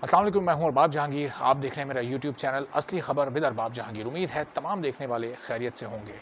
अस्सलाम वालेकुम, मैं हूं अरबाब जहांगीर। आप देख रहे हैं मेरा यूट्यूब चैनल असली खबर विद अरबाब जहांगीर। उम्मीद है तमाम देखने वाले खैरियत से होंगे।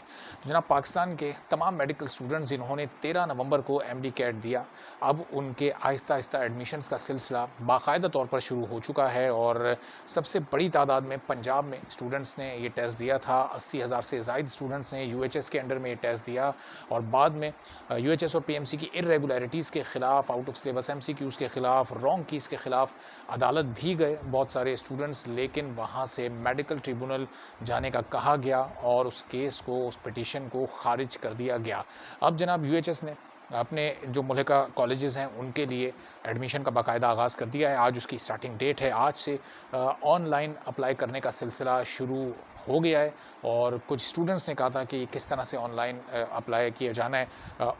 जनाब, पाकिस्तान के तमाम मेडिकल स्टूडेंट्स जिन्होंने 13 नवंबर को एमडी कैट दिया, अब उनके आहिस्ता आहिस्ता एडमिशन्स का सिलसिला बाकायदा तौर पर शुरू हो चुका है और सबसे बड़ी तादाद में पंजाब में स्टूडेंट्स ने ये टेस्ट दिया था। 80,000 से ज़ायद स्टूडेंट्स ने यूएचएस के अंडर में ये टेस्ट दिया और बाद में यूएचएस और पीएमसी की इर्रेगुलरिटीज़ के खिलाफ, आउट ऑफ सिलेबस एमसीक्यूज़ के खिलाफ, रॉन्ग कीज़ के खिलाफ अदालत भी गए बहुत सारे स्टूडेंट्स, लेकिन वहाँ से मेडिकल ट्रिब्यूनल जाने का कहा गया और उस केस को, उस पिटीशन को खारिज कर दिया गया। अब जनाब यूएचएस ने अपने जो मुल्का कॉलेजेस हैं उनके लिए एडमिशन का बाकायदा आगाज़ कर दिया है। आज उसकी स्टार्टिंग डेट है। आज से ऑनलाइन अप्लाई करने का सिलसिला शुरू हो गया है और कुछ स्टूडेंट्स ने कहा था कि किस तरह से ऑनलाइन अप्लाई किया जाना है,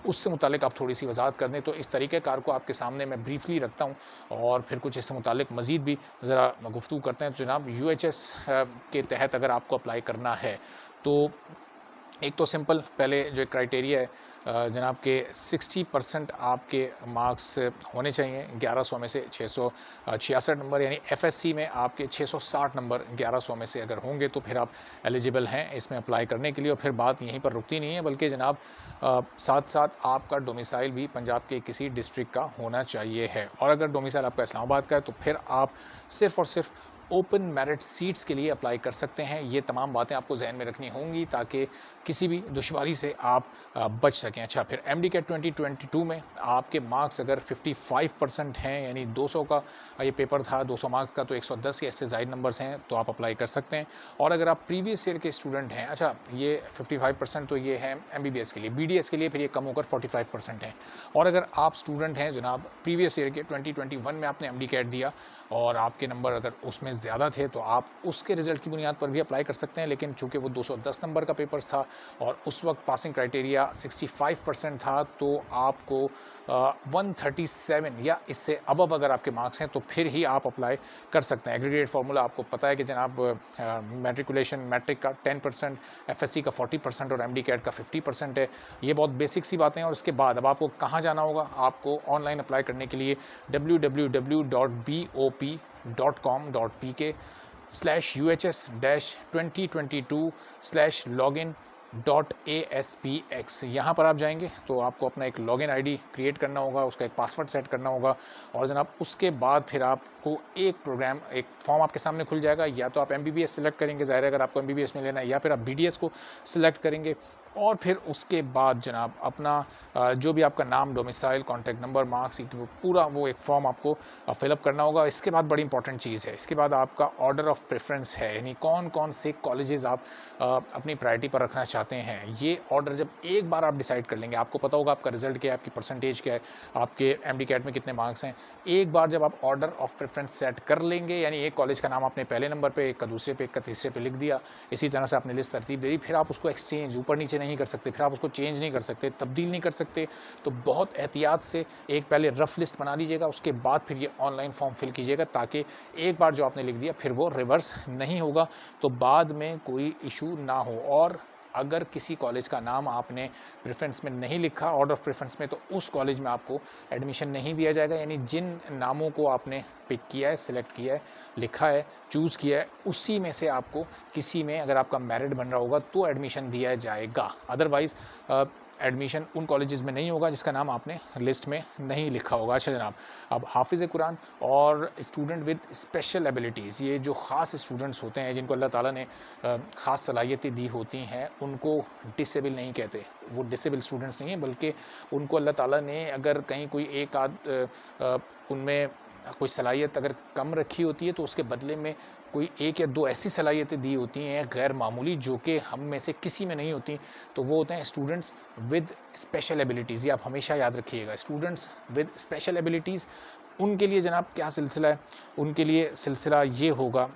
उससे मुतालिक आप थोड़ी सी वजाहत कर दें। तो इस तरीक़ेकार को आपके सामने मैं ब्रीफली रखता हूँ और फिर कुछ इससे मुतालिक मज़ीद भी ज़रा गुफ्तगू करते हैं। तो जनाब, यूएचएस के तहत अगर आपको अप्लाई करना है तो एक तो सिंपल पहले जो क्राइटेरिया है जनाब के 60% आपके मार्क्स होने चाहिए 1100 में से 666 नंबर, यानी एफएससी में आपके 660 नंबर 1100 में से अगर होंगे तो फिर आप एलिजिबल हैं इसमें अप्लाई करने के लिए। और फिर बात यहीं पर रुकती नहीं है, बल्कि जनाब साथ साथ आपका डोमिसाइल भी पंजाब के किसी डिस्ट्रिक्ट का होना चाहिए है। और अगर डोमिसाइल आपका इस्लामाबाद का है तो फिर आप सिर्फ़ और सिर्फ ओपन मेरिट सीट्स के लिए अप्लाई कर सकते हैं। ये तमाम बातें आपको ज़हन में रखनी होंगी ताकि किसी भी दुश्वारी से आप बच सकें। अच्छा, फिर एमडी कैट 2022 में आपके मार्क्स अगर 55% हैं, यानी 200 का ये पेपर था, 200 मार्क्स का, तो 110 या इससे ज़ायद नंबर्स हैं तो आप अप्लाई कर सकते हैं। और अगर आप प्रीवियस ईयर के स्टूडेंट हैं, अच्छा ये 55% तो ये है एमबीबीएस के लिए, बीडीएस के लिए फिर ये कम होकर 45% है। और अगर आप स्टूडेंट हैं जनाब प्रीवियस ईयर के 2021 में आपने एमडी कैट दिया और आपके नंबर अगर उसमें ज़्यादा थे तो आप उसके रिज़ल्ट की बुनियाद पर भी अप्लाई कर सकते हैं। लेकिन चूँकि वो 210 नंबर का पेपर्स था और उस वक्त पासिंग क्राइटेरिया 65% था, तो आपको 137 या इससे अबव अगर आपके मार्क्स हैं तो फिर ही आप अप्लाई कर सकते हैं। एग्रीगेट फार्मूला आपको पता है कि जनाब मैट्रिकुलेशन मैट्रिक का 10%, एफएससी का 40% और एमडी कैट का 50% है। ये बहुत बेसिक सी बातें हैं। और उसके बाद अब आपको कहाँ जाना होगा? आपको ऑनलाइन अप्लाई करने के लिए www.bop.com.pk/UHS-2022/login.aspx, यहाँ पर आप जाएंगे तो आपको अपना एक लॉगिन आईडी क्रिएट करना होगा, उसका एक पासवर्ड सेट करना होगा और जनाब उसके बाद फिर आपको एक प्रोग्राम, एक फॉर्म आपके सामने खुल जाएगा। या तो आप एमबीबीएस सेलेक्ट करेंगे, ज़ाहिर है अगर आपको एमबीबीएस में लेना है, या फिर आप बीडीएस को सिलेक्ट करेंगे। और फिर उसके बाद जनाब अपना जो भी आपका नाम, डोमिसाइल, कॉन्टैक्ट नंबर, मार्कशीट, वो पूरा वो एक फॉर्म आपको फिलअप करना होगा। इसके बाद बड़ी इंपॉर्टेंट चीज़ है, इसके बाद आपका ऑर्डर ऑफ प्रेफरेंस है, यानी कौन कौन से कॉलेजेस आप अपनी प्रायोरिटी पर रखना चाहते हैं। ये ऑर्डर जब एक बार आप डिसाइड कर लेंगे, आपको पता होगा आपका रिजल्ट क्या है, आपकी परसेंटेज क्या है, आपके एमडी कैट में कितने मार्क्स हैं। एक बार जब आप ऑर्डर ऑफ प्रेफरेंस सेट कर लेंगे, यानी एक कॉलेज का नाम आपने पहले नंबर पे, एक का दूसरे पे, एक का तीसरे पे लिख दिया, इसी तरह से आपने लिस्ट तरतीब दे दी, फिर आप उसको एक्सचेंज ऊपर नीचे नहीं कर सकते, फिर आप उसको चेंज नहीं कर सकते, तब्दील नहीं कर सकते। तो बहुत एहतियात से एक पहले रफ लिस्ट बना लीजिएगा, उसके बाद फिर ये ऑनलाइन फॉर्म फिल कीजिएगा, ताकि एक बार जो आपने लिख दिया फिर वो रिवर्स नहीं होगा, तो बाद में कोई इशू ना हो। और अगर किसी कॉलेज का नाम आपने प्रेफरेंस में नहीं लिखा, ऑर्डर ऑफ प्रेफरेंस में, तो उस कॉलेज में आपको एडमिशन नहीं दिया जाएगा। यानी जिन नामों को आपने पिक किया है, सिलेक्ट किया है, लिखा है, चूज़ किया है, उसी में से आपको किसी में अगर आपका मेरिट बन रहा होगा तो एडमिशन दिया जाएगा। अदरवाइज़ एडमिशन उन कॉलेजेस में नहीं होगा जिसका नाम आपने लिस्ट में नहीं लिखा होगा। अच्छा जनाब, अब हाफिज़ कुरान और स्टूडेंट विद स्पेशल एबिलिटीज़, ये जो ख़ास स्टूडेंट्स होते हैं जिनको अल्लाह ताला ने ख़ास सलाहियतें दी होती हैं, उनको डिसेबल नहीं कहते। वो डिसेबल स्टूडेंट्स नहीं हैं, बल्कि उनको अल्लाह ताला ने अगर कहीं कोई एक आध उनमें कोई सलाहियत अगर कम रखी होती है तो उसके बदले में कोई एक या दो ऐसी सलाहियतें दी होती हैं गैर मामूली, जो कि हम में से किसी में नहीं होती, तो वो होते हैं स्टूडेंट्स विद स्पेशल एबिलिटीज़। ये आप हमेशा याद रखिएगा, स्टूडेंट्स विद स्पेशल एबिलिटीज़। उनके लिए जनाब क्या सिलसिला है? उनके लिए सिलसिला ये होगा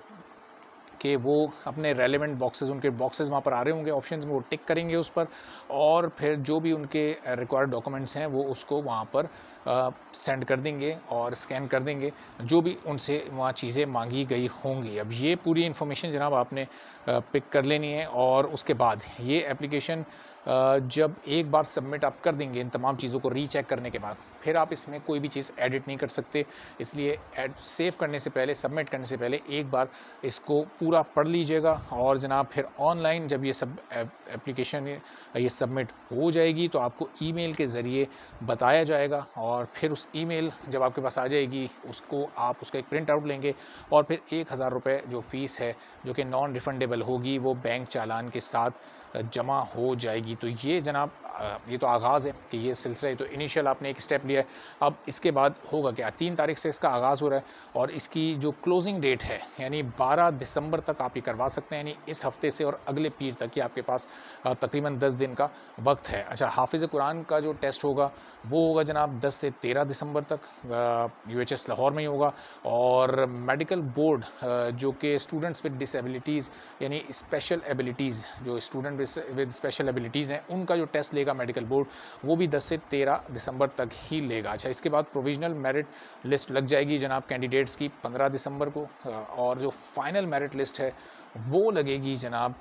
कि वो अपने रेलेवेंट बॉक्सेस, उनके बॉक्सेस वहाँ पर आ रहे होंगे ऑप्शंस में, वो टिक करेंगे उस पर और फिर जो भी उनके रिक्वायर्ड डॉक्यूमेंट्स हैं वो उसको वहाँ पर सेंड कर देंगे और स्कैन कर देंगे जो भी उनसे वहाँ चीज़ें मांगी गई होंगी। अब ये पूरी इन्फॉर्मेशन जनाब आपने पिक कर लेनी है और उसके बाद ये एप्लीकेशन जब एक बार सबमिट आप कर देंगे इन तमाम चीज़ों को रीचेक करने के बाद, फिर आप इसमें कोई भी चीज़ एडिट नहीं कर सकते। इसलिए सेव करने से पहले, सबमिट करने से पहले एक बार इसको पूरा पढ़ लीजिएगा और जनाब फिर ऑनलाइन जब ये सब एप्लीकेशन ये सबमिट हो जाएगी तो आपको ईमेल के ज़रिए बताया जाएगा और फिर उस ईमेल जब आपके पास आ जाएगी उसको आप उसका एक प्रिंट आउट लेंगे और फिर 1000 रुपये जो फ़ीस है जो कि नॉन रिफंडेबल होगी वो बैंक चालान के साथ जमा हो जाएगी। तो ये जनाब ये तो आगाज़ है कि ये सिलसिला है, तो इनिशियल आपने एक स्टेप लिया है। अब इसके बाद होगा क्या, 3 तारीख से इसका आगाज़ हो रहा है और इसकी जो क्लोजिंग डेट है यानी 12 दिसंबर तक आप ये करवा सकते हैं, यानी इस हफ्ते से और अगले पीर तक ही आपके पास तकरीबन 10 दिन का वक्त है। अच्छा, हाफिज़ कुरान का जो टेस्ट होगा वो होगा जनाब 10 से 13 दिसंबर तक UHS लाहौर में ही होगा और मेडिकल बोर्ड जो कि स्टूडेंट्स विद डिसेबिलिटीज़ यानी स्पेशल एबिलिटीज़, जो स्टूडेंट विद स्पेशल एबिलिटीज़ हैं उनका जो टेस्ट लेगा मेडिकल बोर्ड वो भी 10 से 13 दिसंबर तक ही लेगा। अच्छा, इसके बाद प्रोविजनल मेरिट लिस्ट लग जाएगी जनाब कैंडिडेट्स की 15 दिसंबर को और जो फाइनल मेरिट लिस्ट है वो लगेगी जनाब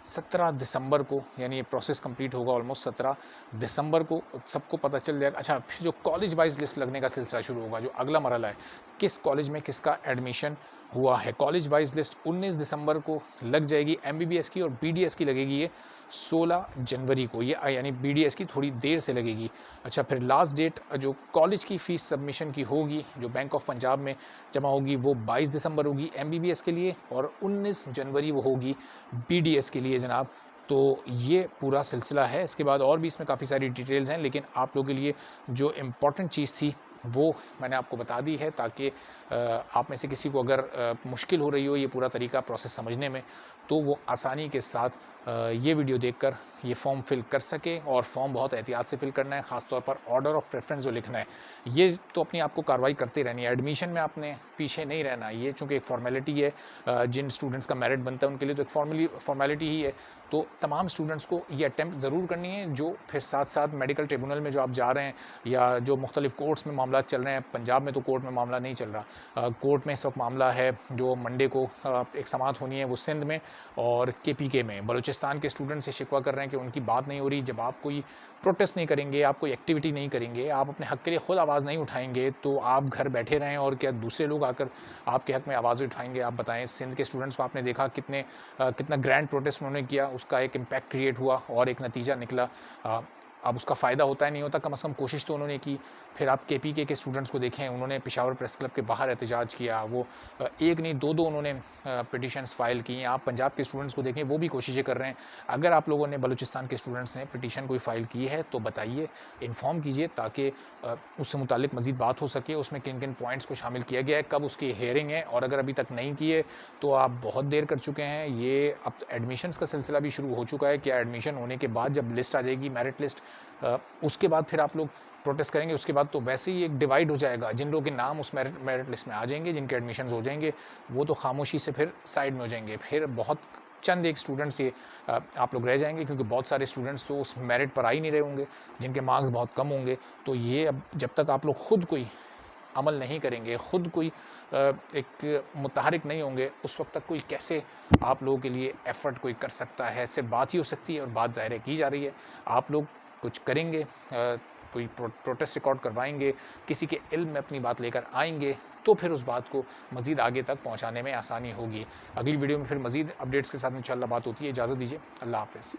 17 दिसंबर को, यानी ये प्रोसेस कंप्लीट होगा ऑलमोस्ट 17 दिसंबर को सबको पता चल जाएगा। अच्छा, फिर जो कॉलेज वाइज लिस्ट लगने का सिलसिला शुरू होगा, जो अगला मरहला है किस कॉलेज में किसका एडमिशन हुआ है, कॉलेज वाइज लिस्ट 19 दिसंबर को लग जाएगी। MBBS की और BDS की लगेगी ये 16 जनवरी को, ये यानी BDS की थोड़ी देर से लगेगी। अच्छा, फिर लास्ट डेट जो कॉलेज की फ़ीस सबमिशन की होगी जो बैंक ऑफ पंजाब में जमा होगी वो 22 दिसंबर होगी MBBS के लिए और 19 जनवरी वो होगी BDS के लिए जनाब। तो ये पूरा सिलसिला है। इसके बाद और भी इसमें काफ़ी सारी डिटेल्स हैं, लेकिन आप लोगों के लिए जो इम्पोर्टेंट चीज़ थी वो मैंने आपको बता दी है ताकि आप में से किसी को अगर मुश्किल हो रही हो ये पूरा तरीका प्रोसेस समझने में तो वो आसानी के साथ ये वीडियो देखकर ये फॉर्म फिल कर सके। और फॉर्म बहुत एहतियात से फिल करना है, ख़ास तौर पर ऑर्डर ऑफ प्रेफरेंस जो लिखना है ये तो अपनी आपको कार्रवाई करते रहनी है। एडमिशन में आपने पीछे नहीं रहना, ये चूँकि एक फॉर्मेलिटी है, जिन स्टूडेंट्स का मेरिट बनता है उनके लिए तो एक फॉर्मेलिटी ही है। तो तमाम स्टूडेंट्स को ये अटैम्प्ट ज़रूर करनी है जो फिर साथ साथ मेडिकल ट्रिब्यूनल में जो आप जा रहे हैं या जो मुख्तलिफ़ कोर्ट्स में मामला चल रहे हैं। पंजाब में तो कोर्ट में मामला नहीं चल रहा, कोर्ट में इस वक्त मामला है जो मंडे को एक समाअत होनी है वो सिंध में और KPK में। बलूचिस्तान के स्टूडेंट से शिकवा कर रहे हैं कि उनकी बात नहीं हो रही। जब आप कोई प्रोटेस्ट नहीं करेंगे, आप कोई एक्टिविटी नहीं करेंगे, आप अपने हक़ के लिए ख़ुद आवाज़ नहीं उठाएंगे तो आप घर बैठे रहें और क्या दूसरे लोग आकर आपके हक़ में आवाज़ उठाएंगे? आप बताएं। सिंध के स्टूडेंट्स को आपने देखा कितना ग्रैंड प्रोटेस्ट उन्होंने किया, उसका एक इम्पैक्ट क्रिएट हुआ और एक नतीजा निकला। अब उसका फ़ायदा होता है नहीं होता, कम से कम कोशिश तो उन्होंने की। फिर आप KPK के स्टूडेंट्स को देखें, उन्होंने पेशावर प्रेस क्लब के बाहर एहतजाज किया, वो एक नहीं दो उन्होंने पिटिशन्स फ़ाइल की। आप पंजाब के स्टूडेंट्स को देखें वो भी कोशिशें कर रहे हैं। अगर आप लोगों ने बलूचिस्तान के स्टूडेंट्स ने पिटिशन कोई फ़ाइल की है तो बताइए, इन्फॉर्म कीजिए ताकि उससे मुतालिक मज़ीद बात हो सके, उसमें किन किन पॉइंट्स को शामिल किया गया है, कब उसकी हेयरिंग है। और अगर अभी तक नहीं किए तो आप बहुत देर कर चुके हैं। ये अब एडमिशन्स का सिलसिला भी शुरू हो चुका है। क्या एडमिशन होने के बाद जब लिस्ट आ जाएगी मेरिट लिस्ट, उसके बाद फिर आप लोग प्रोटेस्ट करेंगे, उसके बाद तो वैसे ही एक डिवाइड हो जाएगा। जिन लोगों के नाम उस मेरिट लिस्ट में आ जाएंगे, जिनके एडमिशन्स हो जाएंगे, वो तो खामोशी से फिर साइड में हो जाएंगे। फिर बहुत चंद एक स्टूडेंट्स ये आप लोग रह जाएंगे, क्योंकि बहुत सारे स्टूडेंट्स तो उस मेरिट पर आ ही नहीं रहे होंगे, जिनके मार्क्स बहुत कम होंगे। तो ये अब जब तक आप लोग खुद कोई अमल नहीं करेंगे, खुद कोई एक मुतहरिक नहीं होंगे, उस वक्त तक कोई कैसे आप लोगों के लिए एफ़र्ट कोई कर सकता है? सिर्फ बात ही हो सकती है और बात ज़ाहिर है की जा रही है। आप लोग कुछ करेंगे, कोई प्रोटेस्ट रिकॉर्ड करवाएंगे, किसी के इल्म में अपनी बात लेकर आएंगे, तो फिर उस बात को मज़ीद आगे तक पहुंचाने में आसानी होगी। अगली वीडियो में फिर मज़ीद अपडेट्स के साथ इंशाअल्लाह बात होती है। इजाज़त दीजिए, अल्लाह हाफ़िज़।